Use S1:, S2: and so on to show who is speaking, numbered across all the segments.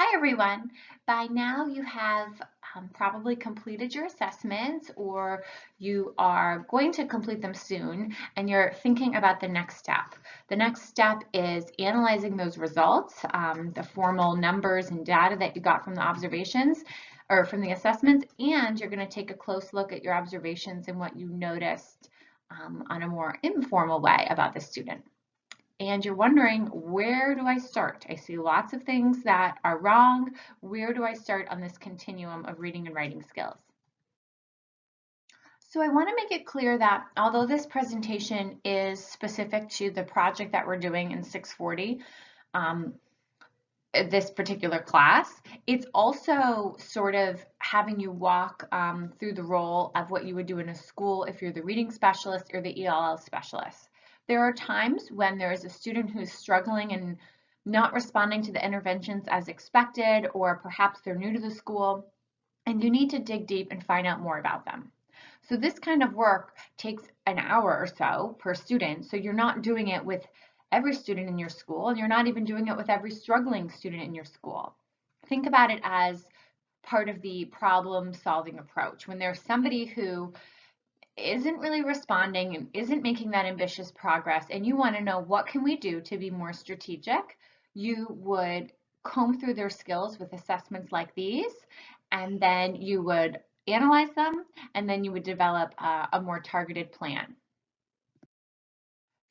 S1: Hi everyone. By now you have probably completed your assessments or you are going to complete them soon and you're thinking about the next step. The next step is analyzing those results, the formal numbers and data that you got from the observations or from the assessments, and you're going to take a close look at your observations and what you noticed on a more informal way about the student. And you're wondering, where do I start? I see lots of things that are wrong. Where do I start on this continuum of reading and writing skills? So I want to make it clear that although this presentation is specific to the project that we're doing in 640, um, this particular class, it's also sort of having you walk through the role of what you would do in a school if you're the reading specialist or the ELL specialist. There are times when there is a student who's struggling and not responding to the interventions as expected, or perhaps they're new to the school, and you need to dig deep and find out more about them. So this kind of work takes an hour or so per student, so you're not doing it with every student in your school, and you're not even doing it with every struggling student in your school. Think about it as part of the problem-solving approach. When there's somebody who isn't really responding and isn't making that ambitious progress, and you want to know what can we do to be more strategic, you would comb through their skills with assessments like these, and then you would analyze them, and then you would develop a more targeted plan.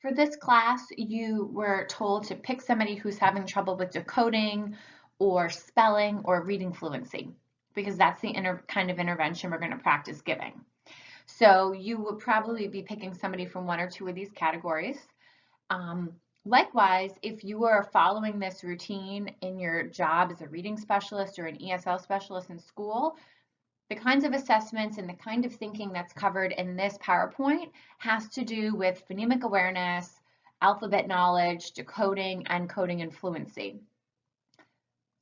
S1: For this class, you were told to pick somebody who's having trouble with decoding or spelling or reading fluency, because that's the kind of intervention we're going to practice giving. So you would probably be picking somebody from one or two of these categories. Likewise, if you are following this routine in your job as a reading specialist or an ESL specialist in school, the kinds of assessments and the kind of thinking that's covered in this PowerPoint has to do with phonemic awareness, alphabet knowledge, decoding, encoding, and fluency.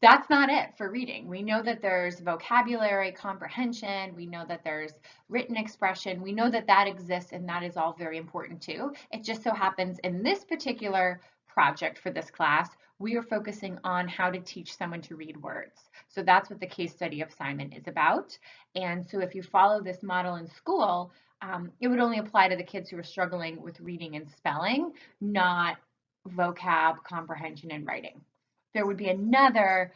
S1: That's not it for reading. We know that there's vocabulary, comprehension, we know that there's written expression, we know that that exists, and that is all very important too. It just so happens in this particular project for this class, we are focusing on how to teach someone to read words. So that's what the case study of Simon is about. And so if you follow this model in school, it would only apply to the kids who are struggling with reading and spelling, not vocab, comprehension, and writing. There would be another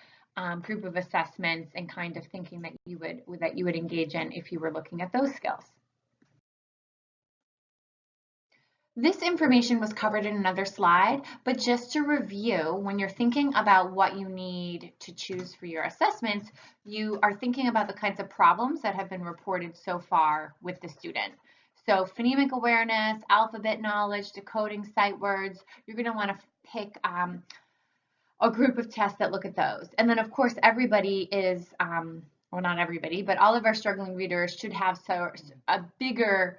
S1: group of assessments and kind of thinking that you would engage in if you were looking at those skills. This information was covered in another slide, but just to review, when you're thinking about what you need to choose for your assessments, you are thinking about the kinds of problems that have been reported so far with the student. So phonemic awareness, alphabet knowledge, decoding sight words, you're going to want to pick a group of tests that look at those. And then of course everybody is, well, not everybody, but all of our struggling readers should have a bigger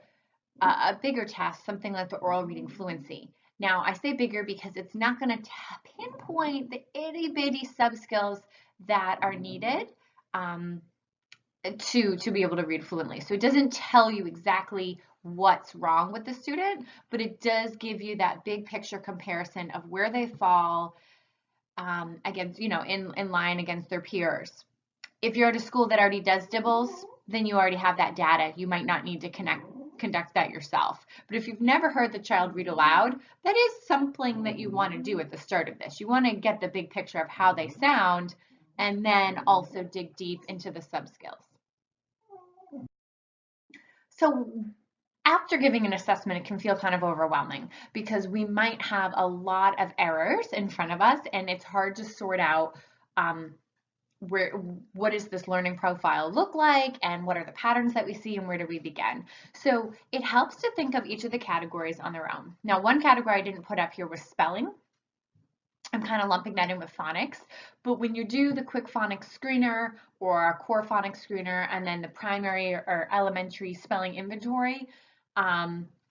S1: test, something like the oral reading fluency. Now I say bigger because it's not going to pinpoint the itty bitty sub skills that are needed to be able to read fluently. So it doesn't tell you exactly what's wrong with the student, but it does give you that big picture comparison of where they fall against, in line against their peers. If you're at a school that already does DIBELS, then you already have that data. You might not need to conduct that yourself. But if you've never heard the child read aloud, that is something that you want to do at the start of this. You want to get the big picture of how they sound and then also dig deep into the sub skills. So after giving an assessment, it can feel kind of overwhelming because we might have a lot of errors in front of us and it's hard to sort out what does this learning profile look like and what are the patterns that we see and where do we begin. So it helps to think of each of the categories on their own. Now, one category I didn't put up here was spelling. I'm kind of lumping that in with phonics, but when you do the quick phonics screener or a core phonics screener and then the primary or elementary spelling inventory,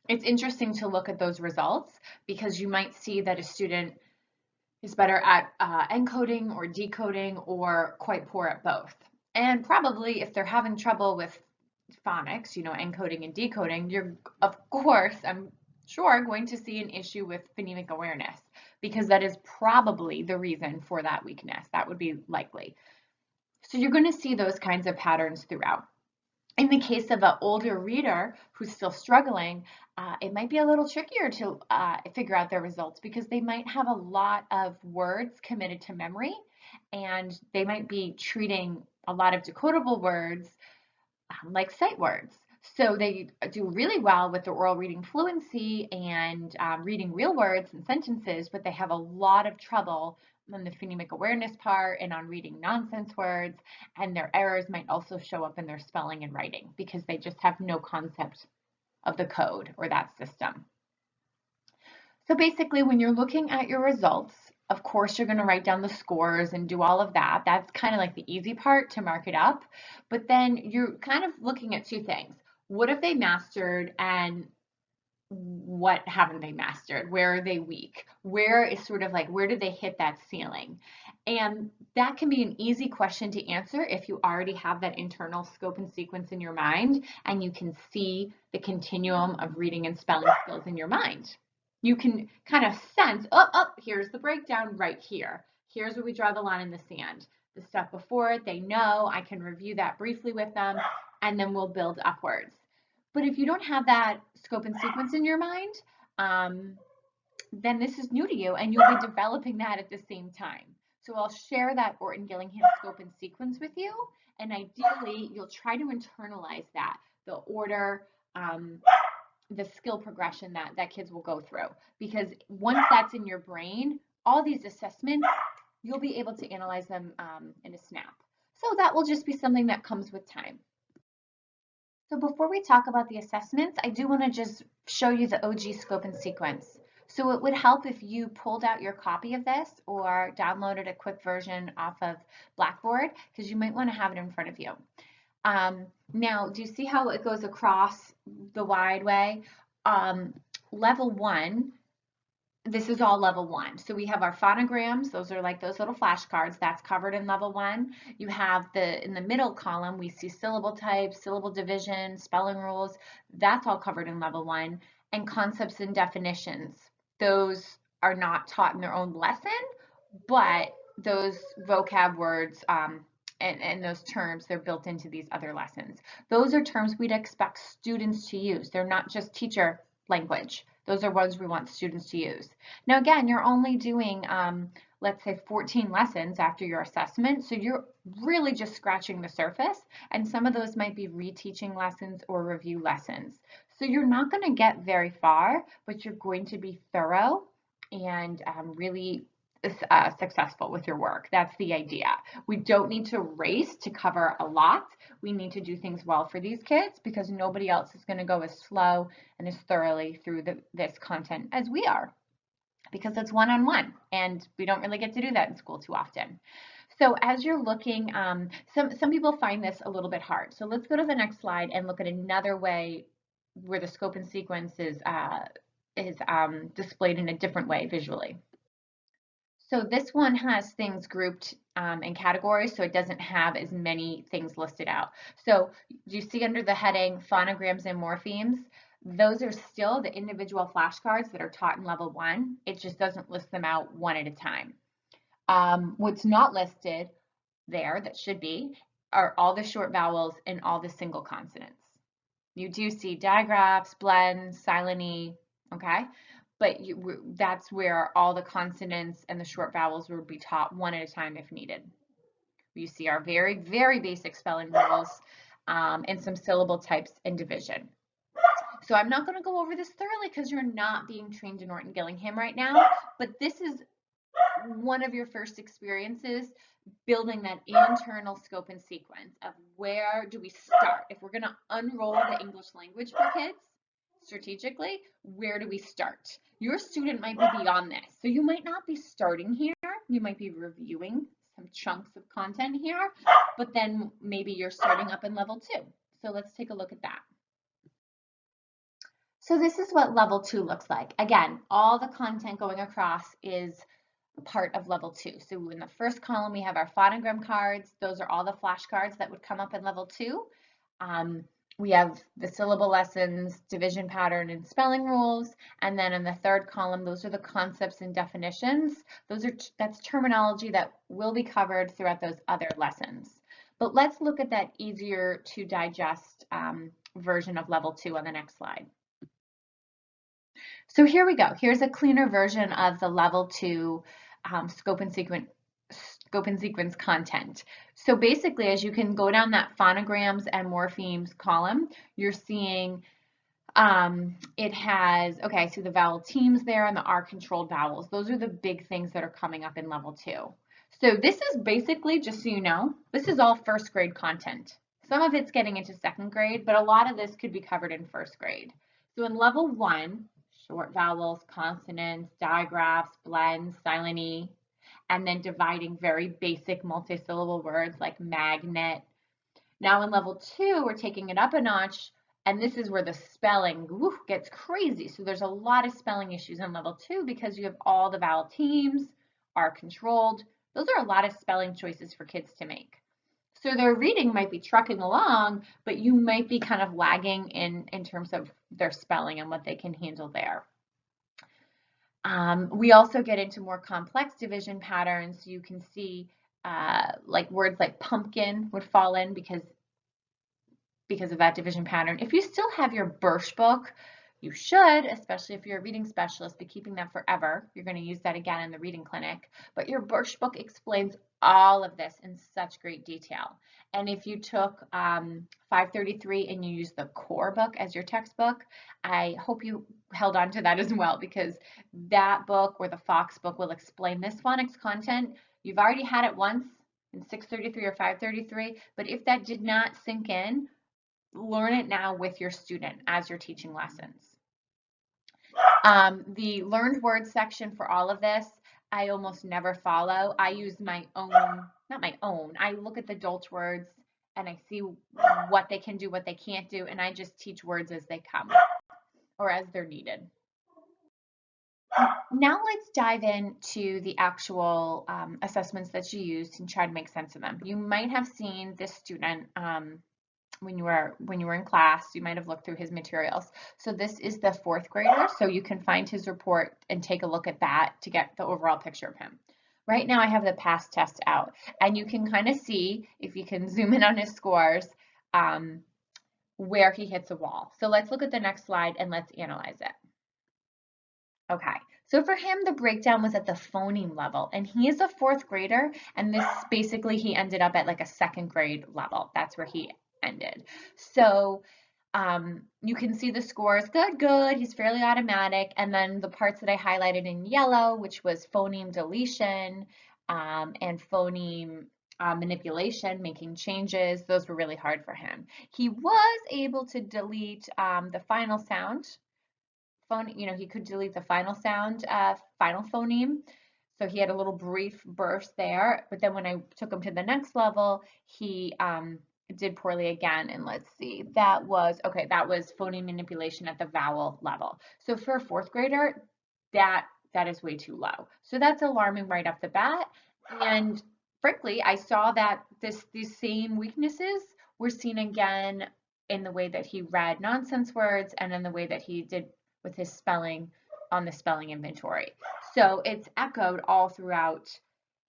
S1: it's interesting to look at those results because you might see that a student is better at encoding or decoding or quite poor at both. And probably if they're having trouble with phonics, encoding and decoding, you're, of course, I'm sure, going to see an issue with phonemic awareness. because that is probably the reason for that weakness. That would be likely. So you're going to see those kinds of patterns throughout. In the case of an older reader who's still struggling, it might be a little trickier to figure out their results because they might have a lot of words committed to memory, and they might be treating a lot of decodable words like sight words. So they do really well with the oral reading fluency and reading real words and sentences, but they have a lot of trouble on the phonemic awareness part and on reading nonsense words, and their errors might also show up in their spelling and writing because they just have no concept of the code or that system. So basically, when you're looking at your results, of course, you're going to write down the scores and do all of that. That's kind of like the easy part to mark it up. But then you're kind of looking at two things. What have they mastered and what haven't they mastered? Where are they weak? Where is sort of like, where do they hit that ceiling? And that can be an easy question to answer if you already have that internal scope and sequence in your mind and you can see the continuum of reading and spelling skills in your mind. You can kind of sense, here's the breakdown right here. Here's where we draw the line in the sand. The stuff before it, they know, I can review that briefly with them, and then we'll build upwards. But if you don't have that scope and sequence in your mind, then this is new to you and you'll be developing that at the same time. So I'll share that Orton Gillingham scope and sequence with you, and ideally you'll try to internalize that, the order, the skill progression that kids will go through. Because once that's in your brain, all these assessments, you'll be able to analyze them in a snap. So that will just be something that comes with time. So before we talk about the assessments, I do want to just show you the OG scope and sequence. So it would help if you pulled out your copy of this or downloaded a quick version off of Blackboard, because you might want to have it in front of you. Now, do you see how it goes across the wide way? Level 1, this is all level 1. So we have our phonograms, those are like those little flashcards, that's covered in level 1. You have in the middle column, we see syllable types, syllable division, spelling rules, that's all covered in level 1. And concepts and definitions, those are not taught in their own lesson, but those vocab words and those terms, they're built into these other lessons. Those are terms we'd expect students to use. They're not just teacher language. Those are ones we want students to use. Now, again, you're only doing, let's say, 14 lessons after your assessment, so you're really just scratching the surface, and some of those might be reteaching lessons or review lessons. So you're not going to get very far, but you're going to be thorough and really successful with your work. That's the idea. We don't need to race to cover a lot. We need to do things well for these kids because nobody else is going to go as slow and as thoroughly through this content as we are, because it's one-on-one and we don't really get to do that in school too often. So as you're looking, some people find this a little bit hard. So let's go to the next slide and look at another way where the scope and sequence is displayed in a different way visually. So this one has things grouped in categories, so it doesn't have as many things listed out. So you see under the heading phonograms and morphemes, those are still the individual flashcards that are taught in level 1. It just doesn't list them out one at a time. What's not listed there that should be are all the short vowels and all the single consonants. You do see digraphs, blends, silent E, okay? But that's where all the consonants and the short vowels would be taught one at a time if needed. You see our very, very basic spelling rules and some syllable types and division. So I'm not going to go over this thoroughly because you're not being trained in Orton Gillingham right now, but this is one of your first experiences building that internal scope and sequence of where do we start. If we're going to unroll the English language for kids, strategically, where do we start? Your student might be beyond this. So you might not be starting here. You might be reviewing some chunks of content here, but then maybe you're starting up in level 2. So let's take a look at that. So this is what level 2 looks like. Again, all the content going across is part of level 2. So in the first column, we have our phonogram cards. Those are all the flashcards that would come up in level 2. We have the syllable lessons, division pattern, and spelling rules. And then in the third column, those are the concepts and definitions. That's terminology that will be covered throughout those other lessons. But let's look at that easier to digest version of level 2 on the next slide. So here we go. Here's a cleaner version of the level 2 scope and sequence content. So basically, as you can go down that phonograms and morphemes column, you're seeing it has, okay, I see the vowel teams there and the R-controlled vowels. Those are the big things that are coming up in level 2. So this is basically, just so you know, this is all first grade content. Some of it's getting into second grade, but a lot of this could be covered in first grade. So in level 1, short vowels, consonants, digraphs, blends, silent E, and then dividing very basic multisyllable words like magnet. Now in level 2, we're taking it up a notch, and this is where the spelling gets crazy. So there's a lot of spelling issues in level 2 because you have all the vowel teams are controlled. Those are a lot of spelling choices for kids to make. So their reading might be trucking along, but you might be kind of lagging in terms of their spelling and what they can handle there. We also get into more complex division patterns. You can see like words like pumpkin would fall in because of that division pattern. If you still have your Birch book, you should, especially if you're a reading specialist, be keeping that forever. You're going to use that again in the reading clinic. But your Birch book explains all of this in such great detail. And if you took 533 and you used the core book as your textbook, I hope you held on to that as well, because that book or the Fox book will explain this phonics content. You've already had it once in 633 or 533, but if that did not sink in, learn it now with your student as you're teaching lessons. The learned words section for all of this, I almost never follow. I use my own, not my own, I look at the Dolch words and I see what they can do, what they can't do, and I just teach words as they come or as they're needed. Now let's dive into the actual assessments that you used and try to make sense of them. You might have seen this student when you were in class. You might have looked through his materials. So this is the 4th grader, so you can find his report and take a look at that to get the overall picture of him. Right now I have the past test out, and you can kind of see, if you can zoom in on his scores, where he hits a wall. So let's look at the next slide and let's analyze it. Okay, so for him, the breakdown was at the phoneme level, and he is a 4th grader, and this basically he ended up at like a 2nd grade level. That's where he ended. So you can see the scores, good, he's fairly automatic, and then the parts that I highlighted in yellow, which was phoneme deletion and phoneme manipulation, making changes, those were really hard for him. He was able to delete the final sound. He could delete the final sound, final phoneme. So he had a little brief burst there, but then when I took him to the next level, he did poorly again. And let's see, that was phoneme manipulation at the vowel level. So for a 4th grader, that is way too low. So that's alarming right off the bat. And frankly, I saw that these same weaknesses were seen again in the way that he read nonsense words and in the way that he did with his spelling on the spelling inventory. So it's echoed all throughout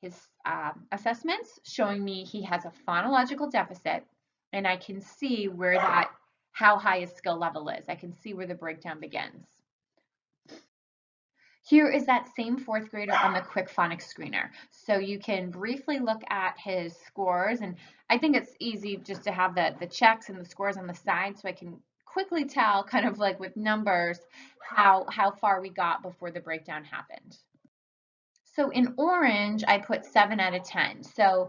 S1: his assessments, showing me he has a phonological deficit, and I can see how high his skill level is. I can see where the breakdown begins. Here is that same 4th grader on the Quick Phonics Screener. So you can briefly look at his scores, and I think it's easy just to have the checks and the scores on the side so I can quickly tell, kind of like with numbers, how far we got before the breakdown happened. So in orange, I put 7 out of 10. So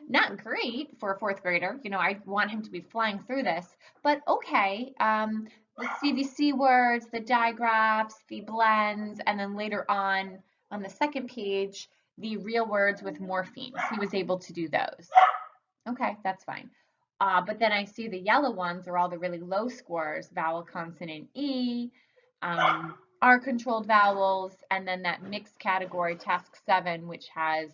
S1: not great for a 4th grader. I want him to be flying through this, but okay. The CVC words, the digraphs, the blends, and then later on the second page, the real words with morphemes. He was able to do those. Okay, that's fine. But then I see the yellow ones are all the really low scores, vowel, consonant, E, R-controlled vowels, and then that mixed category, task 7, which has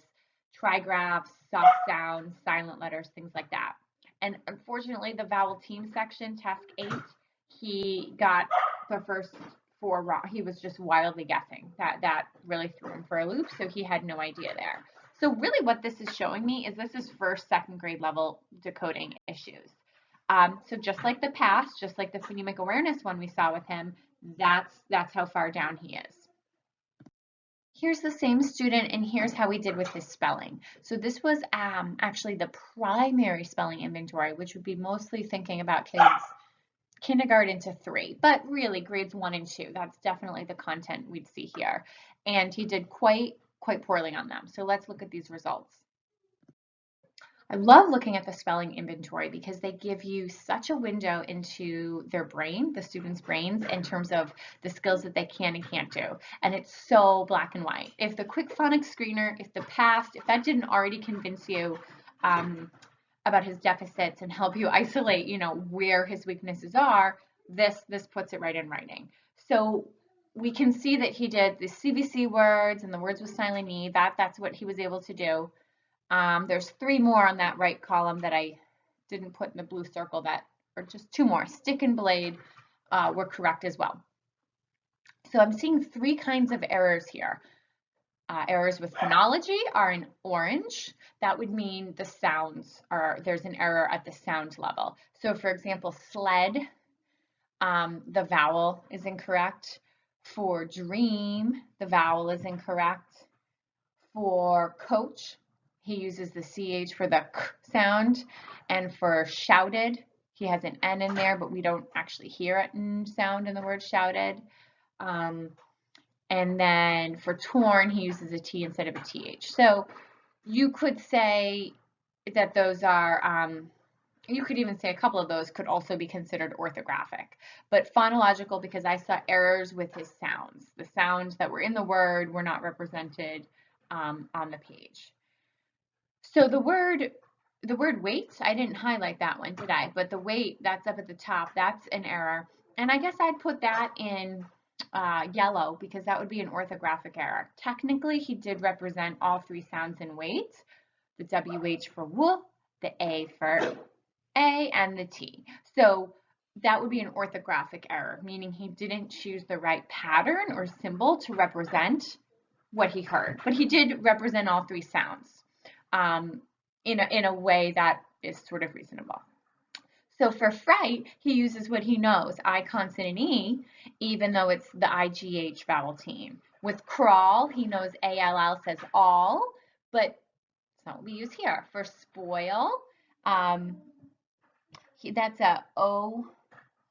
S1: trigraphs, soft sounds, silent letters, things like that. And unfortunately, the vowel team section, task 8, he got the first 4 wrong. He was just wildly guessing. That really threw him for a loop, so he had no idea there. So really what this is showing me is this is first, second grade level decoding issues. So just like the past, just like the phonemic awareness one we saw with him, that's how far down he is. Here's the same student, and here's how we did with his spelling. So this was actually the primary spelling inventory, which would be mostly thinking about kids kindergarten to 3, but really grades 1 and 2. That's definitely the content we'd see here. And he did quite poorly on them. So let's look at these results. I love looking at the spelling inventory because they give you such a window into their brain, the students' brains, in terms of the skills that they can and can't do. And it's so black and white. If the quick phonics screener, if the past, if that didn't already convince you about his deficits and help you isolate, where his weaknesses are, this puts it right in writing. So we can see that he did the CVC words and the words with silent E. That's what he was able to do. There's 3 more on that right column that I didn't put in the blue circle, or just 2 more. Stick and blade were correct as well. So I'm seeing 3 kinds of errors here. Errors with phonology are in orange. That would mean the sounds there's an error at the sound level. So for example, sled, the vowel is incorrect. For dream, the vowel is incorrect. For coach, he uses the CH for the K sound. And for shouted, he has an N in there, but we don't actually hear it in sound in the word shouted. And then for torn, he uses a T instead of a TH. So you could say that those are, you could even say a couple of those could also be considered orthographic. But phonological, because I saw errors with his sounds. The sounds that were in the word were not represented on the page. So the word wait, I didn't highlight that one, did I? But the wait, that's up at the top, that's an error. And I guess I'd put that in yellow because that would be an orthographic error. Technically, he did represent all 3 sounds in wait, the WH for W, the A for A, and the T. So that would be an orthographic error, meaning he didn't choose the right pattern or symbol to represent what he heard. But he did represent all 3 sounds in a way that is sort of reasonable. So for fright, he uses what he knows, I consonant E, even though it's the IGH vowel team. With crawl, he knows ALL says all, but it's not what we use here. For spoil, that's a O,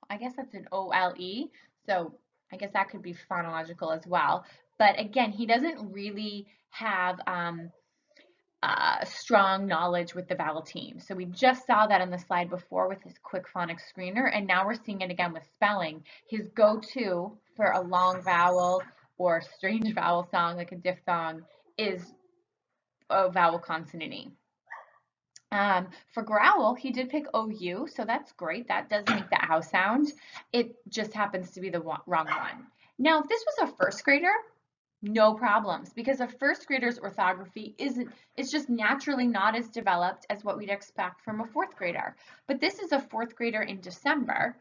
S1: I guess that's an OLE, so I guess that could be phonological as well. But again, he doesn't really have strong knowledge with the vowel team. So we just saw that on the slide before with his quick phonics screener, and now we're seeing it again with spelling. His go-to for a long vowel or strange vowel song like a diphthong is a vowel consonant E. For growl, he did pick OU, so that's great. That does make the ow sound. It just happens to be the wrong one. Now, if this was a first grader, no problems, because a first grader's orthography is just naturally not as developed as what we'd expect from a 4th grader. But this is a 4th grader in December,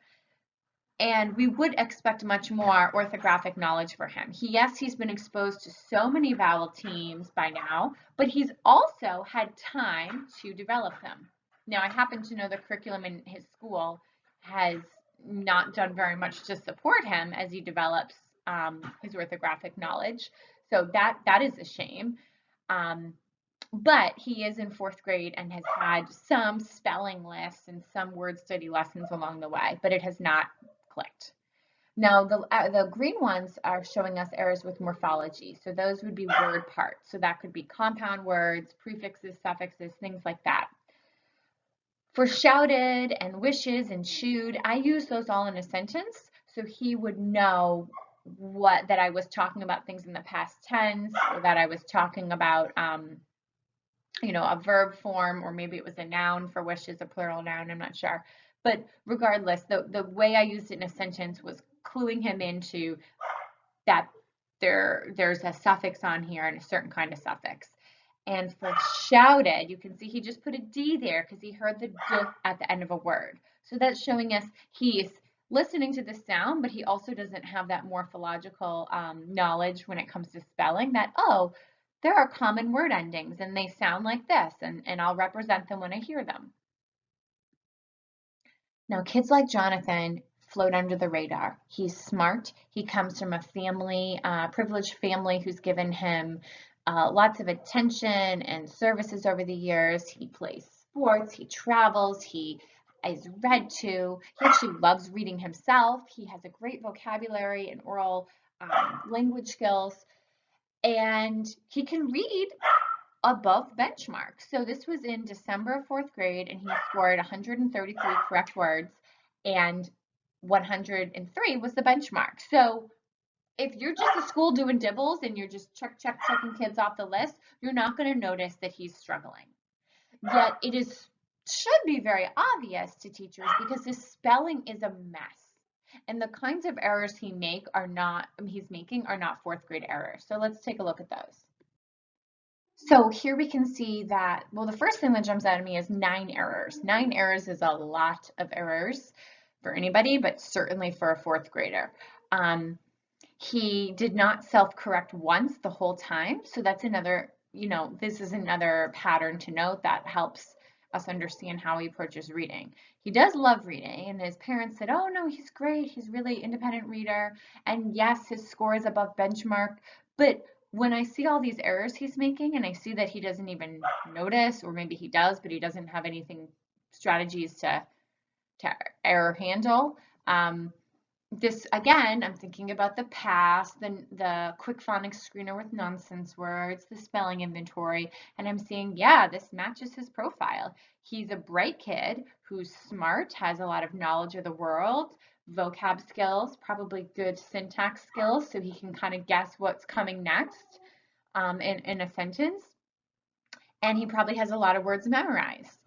S1: and we would expect much more orthographic knowledge for him. He's been exposed to so many vowel teams by now, but he's also had time to develop them. Now, I happen to know the curriculum in his school has not done very much to support him as he develops his orthographic knowledge. So that is a shame. But he is in 4th grade and has had some spelling lists and some word study lessons along the way, but it has not clicked. Now, the green ones are showing us errors with morphology. So those would be word parts. So that could be compound words, prefixes, suffixes, things like that. For shouted and wishes and chewed, I use those all in a sentence, so he would know that I was talking about things in the past tense, or that I was talking about, a verb form, or maybe it was a noun for wishes, a plural noun, I'm not sure. But regardless, the way I used it in a sentence was cluing him into that there's a suffix on here and a certain kind of suffix. And for shouted, you can see he just put a D there because he heard the D at the end of a word. So that's showing us he's listening to the sound, but he also doesn't have that morphological knowledge when it comes to spelling that, oh, there are common word endings and they sound like this, and I'll represent them when I hear them. Now, kids like Jonathan float under the radar. He's smart. He comes from a family, privileged family who's given him lots of attention and services over the years. He plays sports, he travels, he is read to. He actually loves reading himself. He has a great vocabulary and oral language skills, and he can read above benchmark. So this was in December of 4th grade, and he scored 133 correct words, and 103 was the benchmark. So if you're just a school doing dibbles and you're just checking kids off the list, you're not going to notice that he's struggling. Yet it should be very obvious to teachers because his spelling is a mess. And the kinds of errors he's making are not 4th grade errors. So let's take a look at those. So here we can see that, well, the first thing that jumps out at me is 9 errors. 9 errors is a lot of errors for anybody, but certainly for a 4th grader. He did not self-correct once the whole time. So that's another, this is another pattern to note that helps us understand how he approaches reading. He does love reading, and his parents said, oh no, he's great. He's really independent reader. And yes, his score is above benchmark, but when I see all these errors he's making and I see that he doesn't even notice, or maybe he does, but he doesn't have strategies to error handle, this, again, I'm thinking about the past, the quick phonics screener with nonsense words, the spelling inventory, and I'm seeing, yeah, this matches his profile. He's a bright kid who's smart, has a lot of knowledge of the world, vocab skills, probably good syntax skills, so he can kind of guess what's coming next in a sentence. And he probably has a lot of words memorized.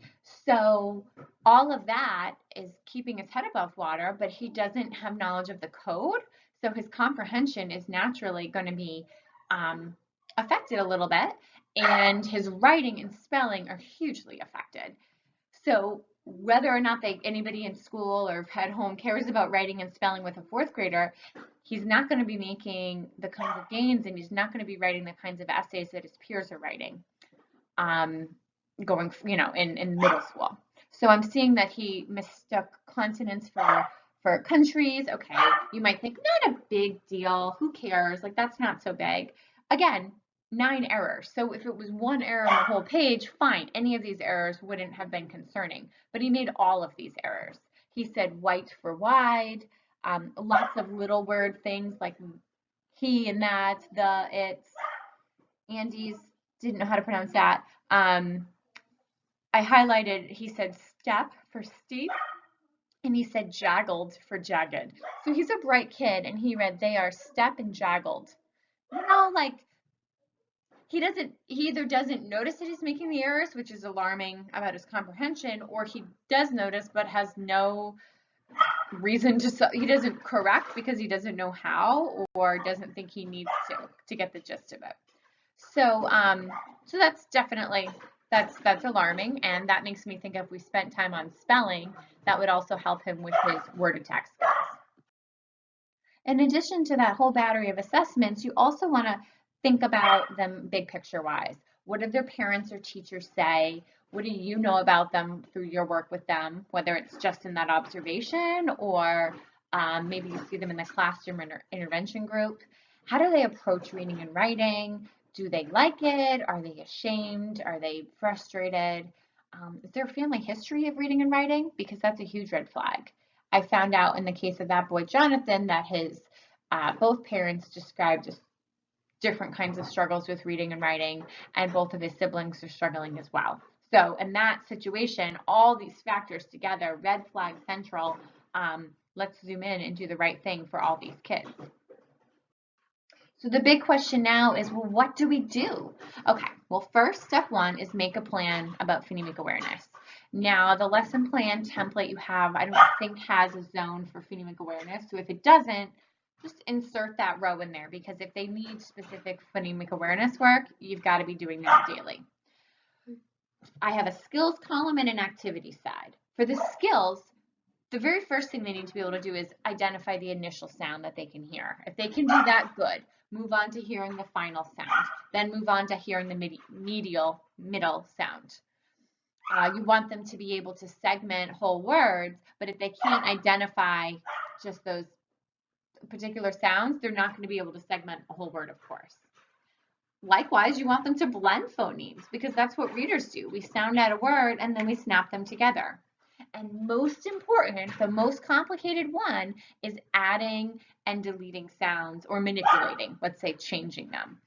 S1: So all of that is keeping his head above water, but he doesn't have knowledge of the code. So his comprehension is naturally going to be affected a little bit, and his writing and spelling are hugely affected. So whether or not anybody in school or at home cares about writing and spelling with a 4th grader, he's not going to be making the kinds of gains, and he's not going to be writing the kinds of essays that his peers are writing. Going, in middle school. So I'm seeing that he mistook consonants for countries. Okay, you might think, not a big deal, who cares? Like, that's not so big. Again, 9 errors. So if it was 1 error on the whole page, fine, any of these errors wouldn't have been concerning. But he made all of these errors. He said white for wide, lots of little word things like he and that, the, it's, Andy's, didn't know how to pronounce that. I highlighted, he said step for steep, and he said jaggled for jagged. So he's a bright kid, and he read they are step and jaggled. Like, he either doesn't notice that he's making the errors, which is alarming about his comprehension, or he does notice but has no reason he doesn't correct because he doesn't know how, or doesn't think he needs to get the gist of it. So, so that's definitely, that's alarming, and that makes me think if we spent time on spelling, that would also help him with his word attack skills. In addition to that whole battery of assessments, you also want to think about them big picture wise. What did their parents or teachers say? What do you know about them through your work with them, whether it's just in that observation or maybe you see them in the classroom or intervention group? How do they approach reading and writing? Do they like it? Are they ashamed? Are they frustrated? Is there a family history of reading and writing? Because that's a huge red flag. I found out in the case of that boy, Jonathan, that his both parents described just different kinds of struggles with reading and writing, and both of his siblings are struggling as well. So in that situation, all these factors together, red flag central, let's zoom in and do the right thing for all these kids. So the big question now is, well, what do we do? Okay, well, first step 1 is make a plan about phonemic awareness. Now, the lesson plan template you have, I don't think has a zone for phonemic awareness. So if it doesn't, just insert that row in there, because if they need specific phonemic awareness work, you've got to be doing that daily. I have a skills column and an activity side. For the skills, the very first thing they need to be able to do is identify the initial sound that they can hear. If they can do that, good. Move on to hearing the final sound. Then move on to hearing the middle sound. You want them to be able to segment whole words, but if they can't identify just those particular sounds, they're not going to be able to segment a whole word, of course. Likewise, you want them to blend phonemes, because that's what readers do. We sound out a word and then we snap them together. And most important, the most complicated one, is adding and deleting sounds, or manipulating, let's say changing them.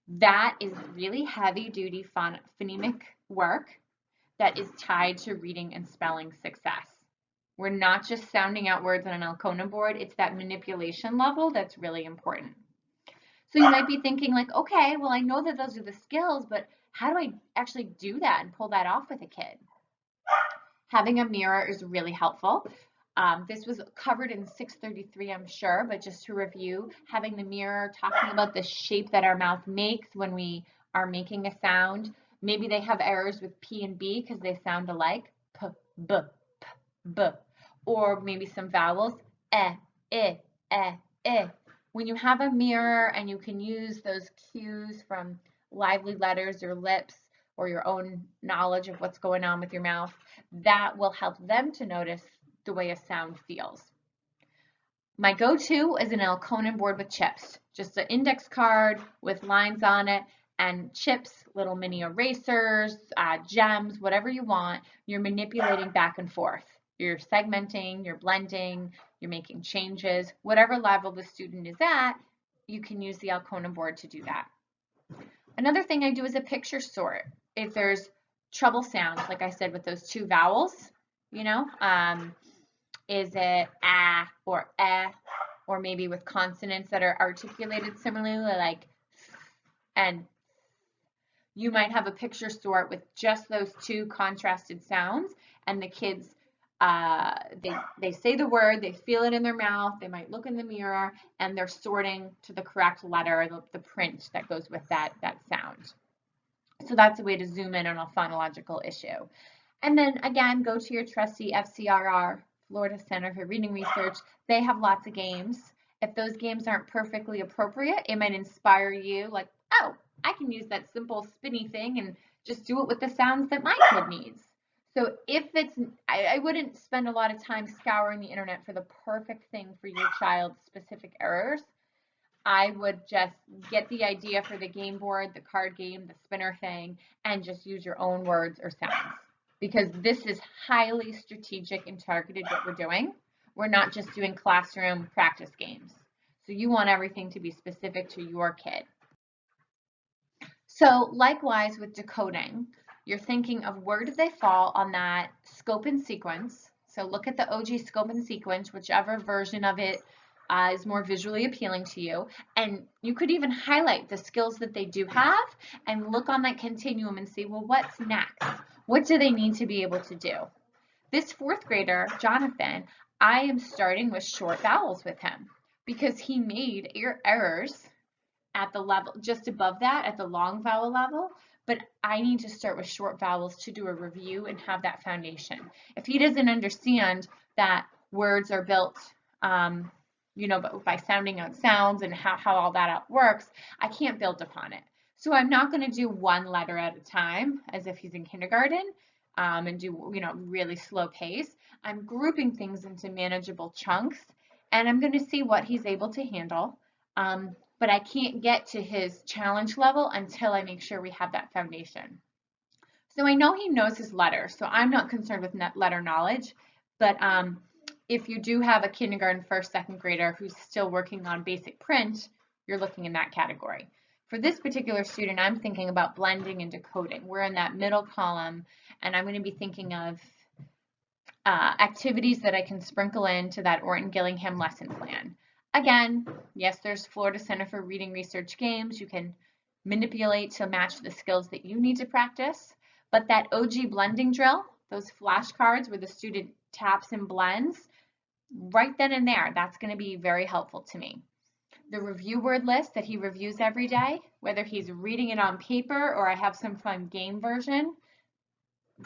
S1: That is really heavy duty phonemic work that is tied to reading and spelling success. We're not just sounding out words on an Alcona board, it's that manipulation level that's really important. So you might be thinking like, okay, well, I know that those are the skills, but how do I actually do that and pull that off with a kid? Having a mirror is really helpful. This was covered in 633, I'm sure, but just to review, having the mirror, talking about the shape that our mouth makes when we are making a sound. Maybe they have errors with P and B because they sound alike, P, B, P, B. Or maybe some vowels, E, I, E, I. When you have a mirror and you can use those cues from lively letters, your lips, or your own knowledge of what's going on with your mouth, that will help them to notice the way a sound feels. My go-to is an Alcona board with chips, just an index card with lines on it and chips, little mini erasers, gems, whatever you want. You're manipulating back and forth. You're segmenting, you're blending, you're making changes. Whatever level the student is at, you can use the Alcona board to do that. Another thing I do is a picture sort. If there's trouble sounds, like I said, with those two vowels, you know, is it a or eh, or maybe with consonants that are articulated similarly, like and you might have a picture sort with just those two contrasted sounds, and the kids, they say the word, they feel it in their mouth, they might look in the mirror, and they're sorting to the correct letter, the print that goes with that sound. So that's a way to zoom in on a phonological issue. And then again, go to your trusty FCRR, Florida Center for Reading Research. They have lots of games. If those games aren't perfectly appropriate, it might inspire you like, oh, I can use that simple spinny thing and just do it with the sounds that my kid needs. So if it's, I wouldn't spend a lot of time scouring the internet for the perfect thing for your child's specific errors. I would just get the idea for the game board, the card game, the spinner thing, and just use your own words or sounds. Because this is highly strategic and targeted what we're doing. We're not just doing classroom practice games. So you want everything to be specific to your kid. So likewise with decoding, you're thinking of where do they fall on that scope and sequence. So look at the OG scope and sequence, whichever version of it is more visually appealing to you. And you could even highlight the skills that they do have and look on that continuum and see, well, what's next? What do they need to be able to do? This fourth grader, Jonathan, I am starting with short vowels with him because he made errors at the level just above that at the long vowel level, but I need to start with short vowels to do a review and have that foundation. If he doesn't understand that words are built, you know, by sounding out sounds and how all that works, I can't build upon it. So I'm not going to do one letter at a time as if he's in kindergarten and do, you know, really slow pace. I'm grouping things into manageable chunks, and I'm going to see what he's able to handle. But I can't get to his challenge level until I make sure we have that foundation. So I know he knows his letters, so I'm not concerned with letter knowledge, but if you do have a kindergarten, first, second grader who's still working on basic print, you're looking in that category. For this particular student, I'm thinking about blending and decoding. We're in that middle column, and I'm going to be thinking of activities that I can sprinkle into that Orton Gillingham lesson plan. Again, yes, there's Florida Center for Reading Research games. You can manipulate to match the skills that you need to practice. But that OG blending drill, those flashcards where the student taps and blends, right then and there, that's going to be very helpful to me. The review word list that he reviews every day, whether he's reading it on paper or I have some fun game version,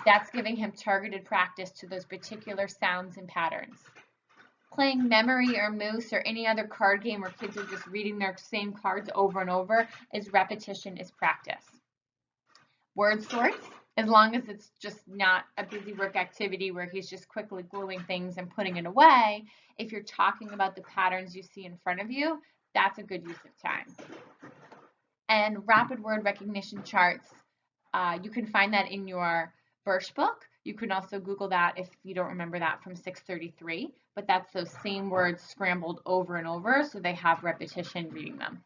S1: that's giving him targeted practice to those particular sounds and patterns. Playing memory or moose or any other card game where kids are just reading their same cards over and over is repetition, is practice. Word sorts, as long as it's just not a busy work activity where he's just quickly gluing things and putting it away, if you're talking about the patterns you see in front of you, that's a good use of time. And rapid word recognition charts, you can find that in your Birch book. You can also Google that if you don't remember that from 633, but that's those same words scrambled over and over, so they have repetition reading them.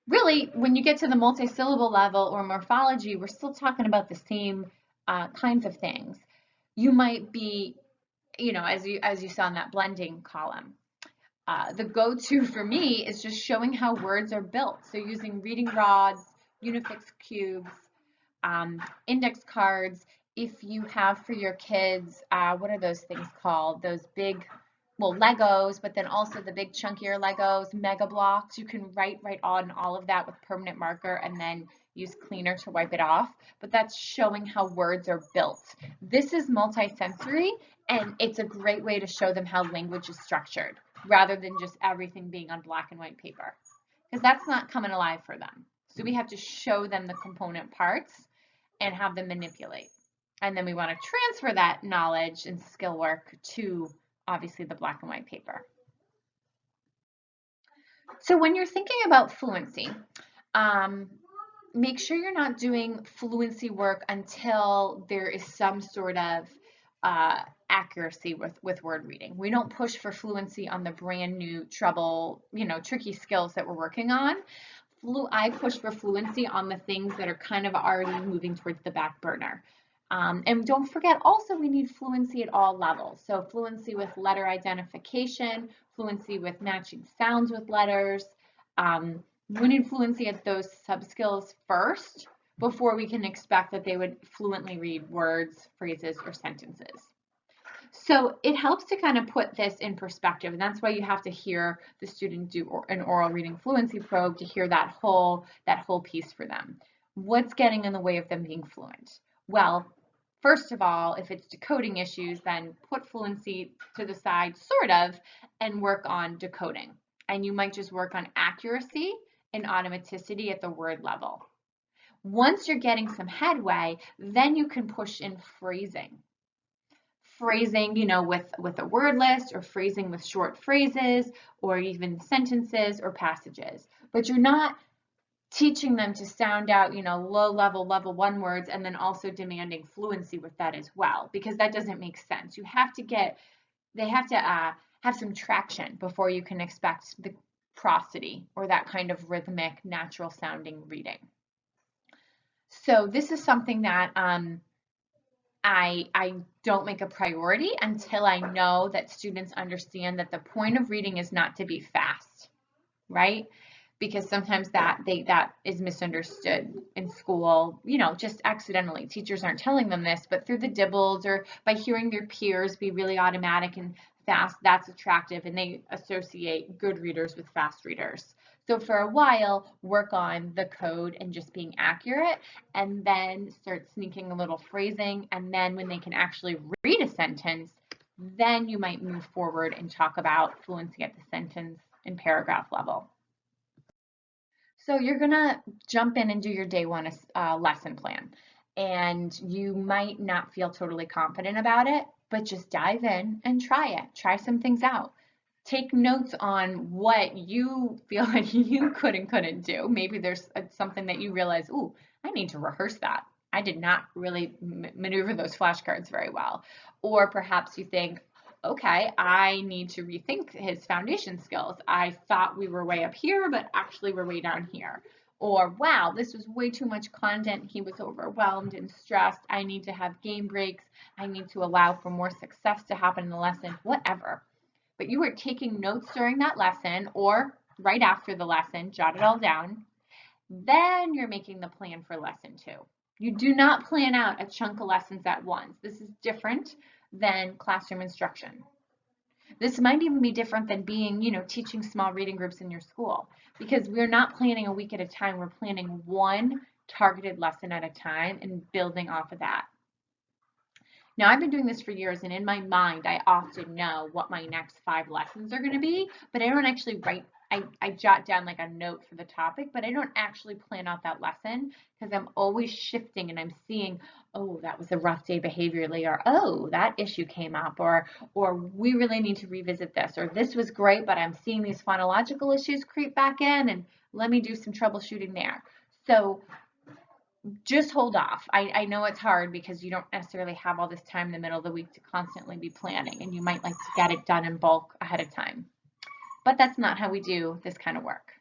S1: Really, when you get to the multisyllable level or morphology, we're still talking about the same kinds of things. You might be, as you saw in that blending column, the go-to for me is just showing how words are built. So using reading rods, Unifix cubes, index cards. If you have for your kids, what are those things called? Those big, well, Legos, but then also the big chunkier Legos, Mega Blocks. You can write on all of that with permanent marker and then use cleaner to wipe it off. But that's showing how words are built. This is multisensory, and it's a great way to show them how language is structured rather than just everything being on black and white paper, because that's not coming alive for them. So we have to show them the component parts and have them manipulate. And then we want to transfer that knowledge and skill work to obviously the black and white paper. So when you're thinking about fluency, make sure you're not doing fluency work until there is some sort of accuracy with word reading. We don't push for fluency on the brand new tricky skills that we're working on. I push for fluency on the things that are kind of already moving towards the back burner. And don't forget also we need fluency at all levels. So fluency with letter identification, fluency with matching sounds with letters. We need fluency at those sub-skills first before we can expect that they would fluently read words, phrases, or sentences. So it helps to kind of put this in perspective, and that's why you have to hear the student do an oral reading fluency probe to hear that whole piece for them. What's getting in the way of them being fluent? Well, first of all, if it's decoding issues, then put fluency to the side, sort of, and work on decoding. And you might just work on accuracy and automaticity at the word level. Once you're getting some headway, then you can push in phrasing. Phrasing, with a word list, or phrasing with short phrases, or even sentences or passages. But you're not teaching them to sound out, low level, level 1 words, and then also demanding fluency with that as well, because that doesn't make sense. They have to have some traction before you can expect the prosody or that kind of rhythmic, natural sounding reading. So this is something that I don't make a priority until I know that students understand that the point of reading is not to be fast, right? Because sometimes that is misunderstood in school, just accidentally. Teachers aren't telling them this, but through the dibbles or by hearing their peers be really automatic and fast, that's attractive, and they associate good readers with fast readers. So for a while, work on the code and just being accurate, and then start sneaking a little phrasing, and then when they can actually read a sentence, then you might move forward and talk about fluency at the sentence and paragraph level. So you're gonna jump in and do your day one lesson plan, and you might not feel totally confident about it, but just dive in and try it. Try some things out. Take notes on what you feel like you could and couldn't do. Maybe there's something that you realize, ooh, I need to rehearse that. I did not really maneuver those flashcards very well. Or perhaps you think, okay, I need to rethink his foundation skills. I thought we were way up here, but actually we're way down here. Or, wow, this was way too much content. He was overwhelmed and stressed. I need to have game breaks. I need to allow for more success to happen in the lesson, whatever. But you were taking notes during that lesson or right after the lesson, jot it all down. Then you're making the plan for lesson 2. You do not plan out a chunk of lessons at once. This is different than classroom instruction. This might even be different than being, teaching small reading groups in your school, because we're not planning a week at a time. We're planning one targeted lesson at a time and building off of that. Now, I've been doing this for years, and in my mind, I often know what my next 5 lessons are going to be, but I don't actually write. I jot down like a note for the topic, but I don't actually plan out that lesson because I'm always shifting and I'm seeing, oh, that was a rough day behaviorally, or oh, that issue came up, or we really need to revisit this, or this was great, but I'm seeing these phonological issues creep back in, and let me do some troubleshooting there. So just hold off. I know it's hard because you don't necessarily have all this time in the middle of the week to constantly be planning, and you might like to get it done in bulk ahead of time. But that's not how we do this kind of work.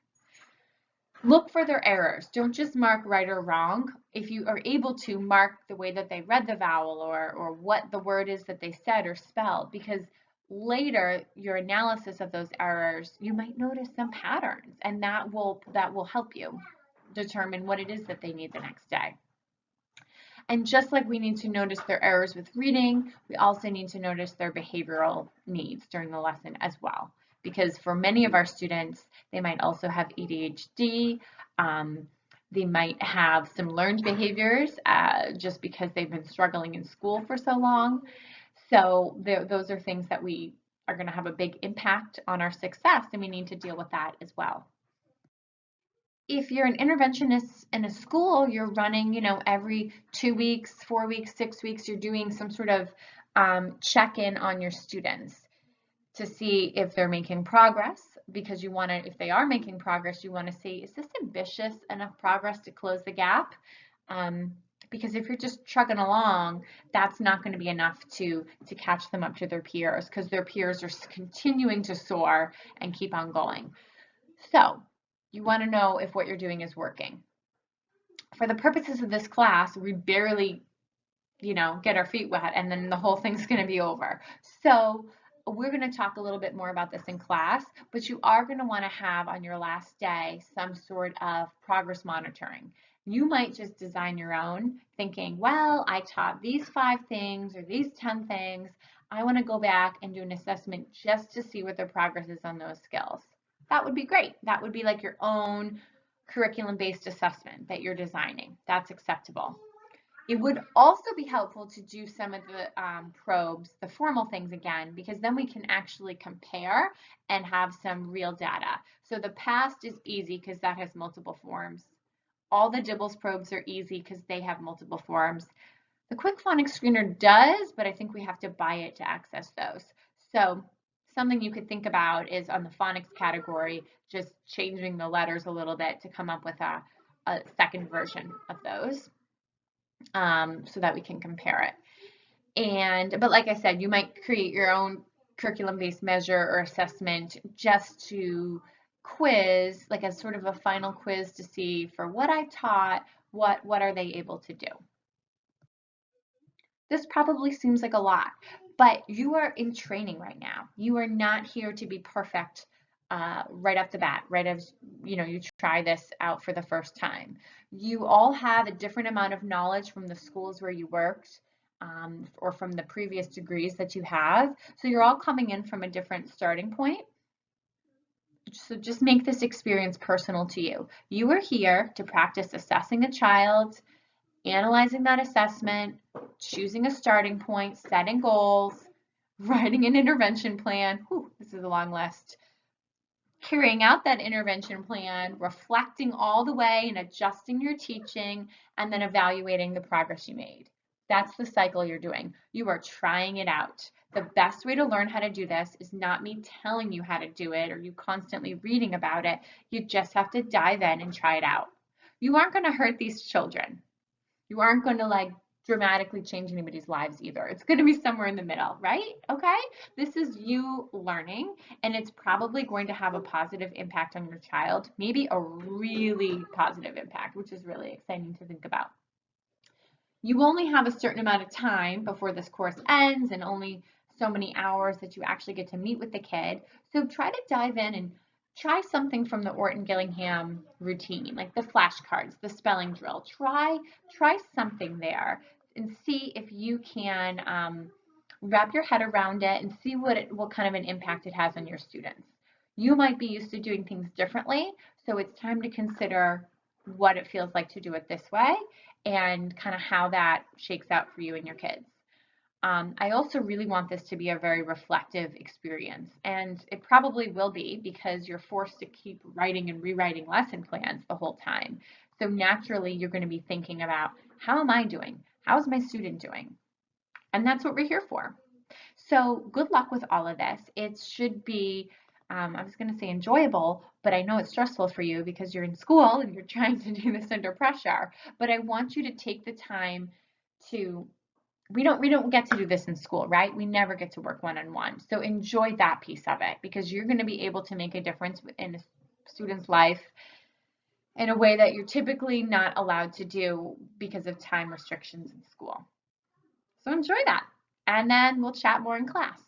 S1: Look for their errors. Don't just mark right or wrong. If you are able to, mark the way that they read the vowel or what the word is that they said or spelled, because later your analysis of those errors, you might notice some patterns, and that will help you determine what it is that they need the next day. And just like we need to notice their errors with reading, we also need to notice their behavioral needs during the lesson as well. Because for many of our students, they might also have ADHD. They might have some learned behaviors just because they've been struggling in school for so long. So those are things that we are going to have a big impact on our success, and we need to deal with that as well. If you're an interventionist in a school, you're running, every 2 weeks, 4 weeks, 6 weeks, you're doing some sort of check-in on your students to see if they're making progress, because you want to, if they are making progress, you want to see, is this ambitious enough progress to close the gap? Because if you're just trucking along, that's not going to be enough to catch them up to their peers, because their peers are continuing to soar and keep on going. So you want to know if what you're doing is working. For the purposes of this class, we barely, get our feet wet, and then the whole thing's going to be over. So we're going to talk a little bit more about this in class, but you are going to want to have on your last day some sort of progress monitoring. You might just design your own, thinking, well, I taught these 5 things or these 10 things. I want to go back and do an assessment just to see what their progress is on those skills. That would be great. That would be like your own curriculum-based assessment that you're designing. That's acceptable. It would also be helpful to do some of the probes, the formal things again, because then we can actually compare and have some real data. So the past is easy because that has multiple forms. All the DIBELS probes are easy because they have multiple forms. The Quick Phonics Screener does, but I think we have to buy it to access those. So something you could think about is on the phonics category, just changing the letters a little bit to come up with a second version of those so that we can compare it. But like I said, you might create your own curriculum-based measure or assessment just to quiz, like as sort of a final quiz to see for what I taught, what are they able to do. This probably seems like a lot, but you are in training right now. You are not here to be perfect right off the bat, right as you try this out for the first time. You all have a different amount of knowledge from the schools where you worked or from the previous degrees that you have. So you're all coming in from a different starting point. So just make this experience personal to you. You are here to practice assessing a child, analyzing that assessment, choosing a starting point, setting goals, writing an intervention plan. Whew, this is a long list. Carrying out that intervention plan, reflecting all the way and adjusting your teaching, and then evaluating the progress you made. That's the cycle you're doing. You are trying it out. The best way to learn how to do this is not me telling you how to do it or you constantly reading about it. You just have to dive in and try it out. You aren't going to hurt these children. You aren't going to like dramatically change anybody's lives either. It's going to be somewhere in the middle, right? Okay? This is you learning, and it's probably going to have a positive impact on your child, maybe a really positive impact, which is really exciting to think about. You only have a certain amount of time before this course ends and only so many hours that you actually get to meet with the kid. So try to dive in and try something from the Orton Gillingham routine, like the flashcards, the spelling drill. Try something there and see if you can wrap your head around it and see what kind of an impact it has on your students. You might be used to doing things differently, so it's time to consider what it feels like to do it this way and kind of how that shakes out for you and your kids. I also really want this to be a very reflective experience, and it probably will be because you're forced to keep writing and rewriting lesson plans the whole time. So naturally, you're going to be thinking about, how am I doing? How's my student doing? And that's what we're here for. So good luck with all of this. It should be, I was going to say enjoyable, but I know it's stressful for you because you're in school and you're trying to do this under pressure. But I want you to take the time to, we don't get to do this in school, right? We never get to work one-on-one. So enjoy that piece of it because you're going to be able to make a difference in a student's life in a way that you're typically not allowed to do because of time restrictions in school. So enjoy that. And then we'll chat more in class.